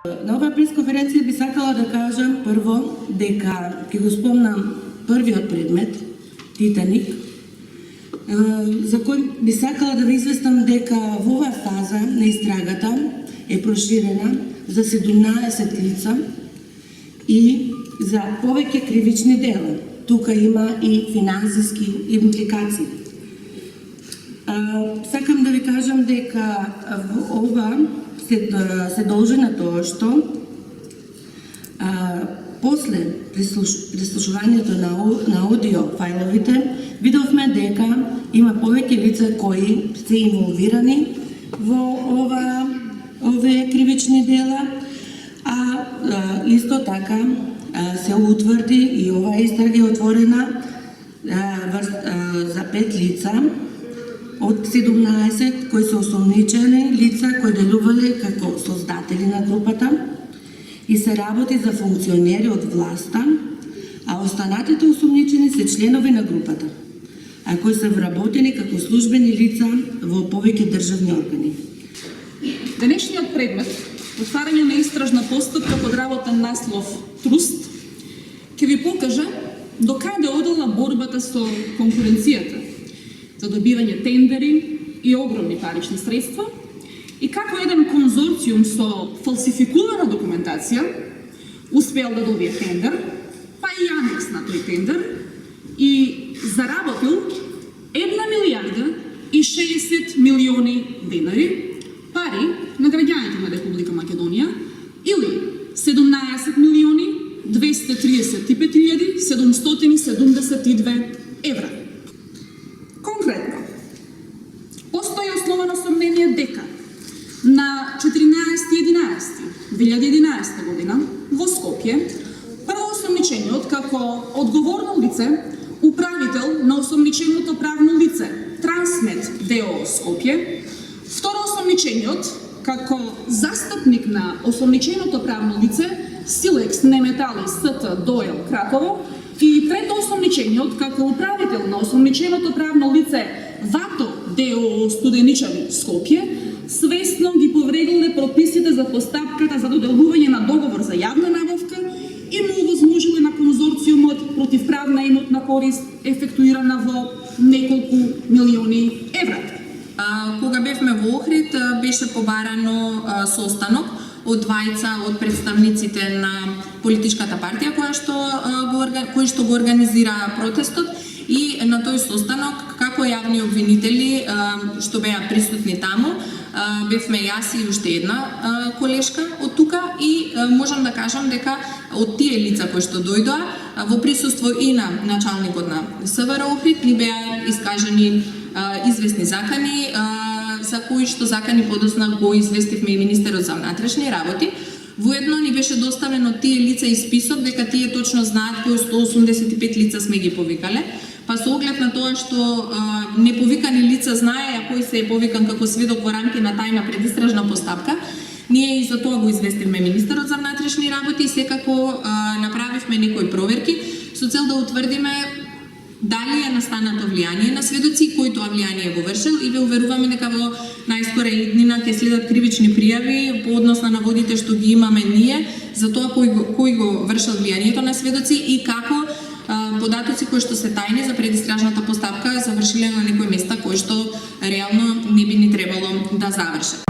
На оваа пресконференција би сакала да кажам прво дека ќе го спомнам првиот предмет, Титаник, за кој би сакала да ви известам дека во оваа фаза на истрагата е проширена за 17 лица и за повеќе кривични дела. Тука има и финансиски импликации. Сакам да ви кажам дека ова се должи на тоа што после прислушувањето на аудио фајловите видовме дека има повеќе лица кои се инволвирани во овие кривични дела, исто така се утврди и оваа истрага е отворена за 5 лица од 17 кои се осомничени лица кои делувале како создатели на групата и се работи за функционери од власта, а останатите осомничени се членови на групата, кои се вработени како службени лица во повеќе државни органи. Денешниот предмет, отварање на истражна постапка под работен наслов Труст, ќе ви покаже до каде одела борбата со конкуренцијата за добивање тендери и огромни парични средства и како еден конзорциум со фалсификувана документација успеал да добие тендер, па и анекс на тој тендер и заработил 1 милијарда и 60 милиони денари пари на граѓаните на Република Македонија или 17 милиони 235 772 евра. Конкретно, постои основано сомнение дека на 14.11.2011 година во Скопје првоосомничениот како одговорно лице, управител на осомниченото правно лице Трансмет ДО Скопје, второосомничениот како застапник на осомниченото правно лице Силекс Неметали СТ Дојел Краково и третоосомничениот како управител на осомниченото правно лице ВАТО ДО Студеничари Скопје свесно ги повредиле прописите за постапката за доделување на договор за јавна набавка и му овозможиле на конзорциумот противправна имотна корист ефектуирана во неколку милиони евра. Кога бевме во Охрид, беше побарано состанок од двајца од представниците на политичката партија кој што го организира протестот и на тој состанок како јавни обвинители што беа присутни таму бевме јас и уште една колешка од тука и можам да кажам дека од тие лица кои што дојдоа во присуство и на началникот на СВР Охрид ни беа искажани известни закани за кои што закани подосна го известивме и министерот за внатрешни работи. Воедно ни беше доставено тие лица и список дека тие точно знаат кои 185 лица сме ги повикале. Па со оглед на тоа што неповикани лица знае кој се е повикан како сведок во рамки на тајна предистражна постапка, ние и за тоа го известивме министерот за внатрешни работи и секако направивме некои проверки со цел да утврдиме дали е настанато влијание на сведоци и кој тоа влијание го вршил и ве уверуваме дека во најскора иднина ќе следат кривични пријави по однос на наводите што ги имаме ние за тоа кој го вршил влијанието на сведоци и како податоци кои што се тајни за предистражната постапка завршиле на некои места кои што реално не би ни требало да завршат.